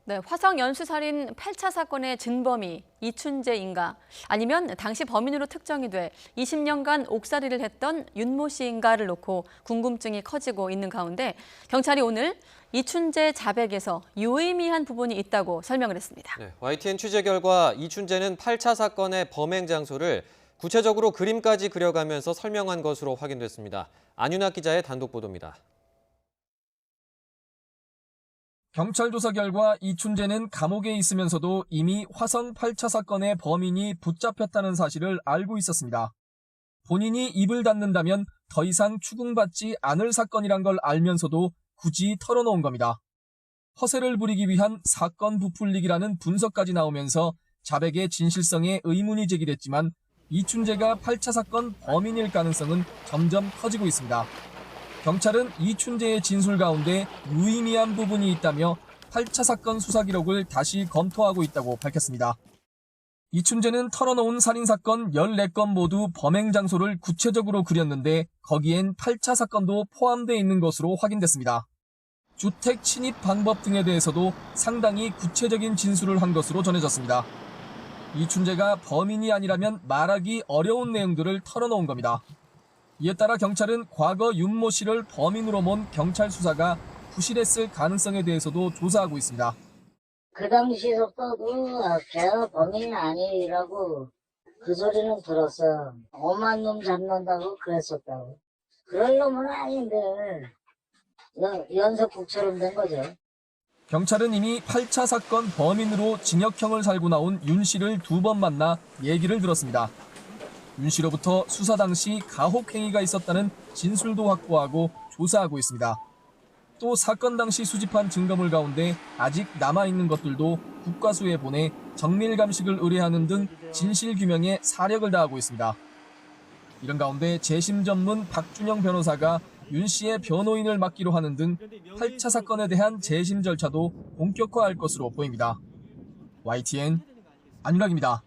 네, 화성 연쇄살인 8차 사건의 진범이 이춘재인가 아니면 당시 범인으로 특정이 돼 20년간 옥살이를 했던 윤모 씨인가를 놓고 궁금증이 커지고 있는 가운데 경찰이 오늘 이춘재 자백에서 유의미한 부분이 있다고 설명을 했습니다. 네, YTN 취재 결과 이춘재는 8차 사건의 범행 장소를 구체적으로 그림까지 그려가면서 설명한 것으로 확인됐습니다. 안윤학 기자의 단독 보도입니다. 경찰 조사 결과 이춘재는 감옥에 있으면서도 이미 화성 8차 사건의 범인이 붙잡혔다는 사실을 알고 있었습니다. 본인이 입을 닫는다면 더 이상 추궁받지 않을 사건이란 걸 알면서도 굳이 털어놓은 겁니다. 허세를 부리기 위한 사건 부풀리기라는 분석까지 나오면서 자백의 진실성에 의문이 제기됐지만 이춘재가 8차 사건 범인일 가능성은 점점 커지고 있습니다. 경찰은 이춘재의 진술 가운데 유의미한 부분이 있다며 8차 사건 수사 기록을 다시 검토하고 있다고 밝혔습니다. 이춘재는 털어놓은 살인사건 14건 모두 범행 장소를 구체적으로 그렸는데 거기엔 8차 사건도 포함되어 있는 것으로 확인됐습니다. 주택 침입 방법 등에 대해서도 상당히 구체적인 진술을 한 것으로 전해졌습니다. 이춘재가 범인이 아니라면 말하기 어려운 내용들을 털어놓은 겁니다. 이에 따라 경찰은 과거 윤모 씨를 범인으로 몬 경찰 수사가 부실했을 가능성에 대해서도 조사하고 있습니다. 그 당시부터도 걔가 범인이 아니라고 그 소리는 들었어. 엄한 놈 잡는다고 그랬었다고. 그럴 놈은 아닌데 연쇄국처럼 된 거죠. 경찰은 이미 8차 사건 범인으로 징역형을 살고 나온 윤 씨를 2번 만나 얘기를 들었습니다. 윤 씨로부터 수사 당시 가혹행위가 있었다는 진술도 확보하고 조사하고 있습니다. 또 사건 당시 수집한 증거물 가운데 아직 남아있는 것들도 국과수에 보내 정밀 감식을 의뢰하는 등 진실규명에 사력을 다하고 있습니다. 이런 가운데 재심 전문 박준영 변호사가 윤 씨의 변호인을 맡기로 하는 등 8차 사건에 대한 재심 절차도 본격화할 것으로 보입니다. YTN 안윤학입니다.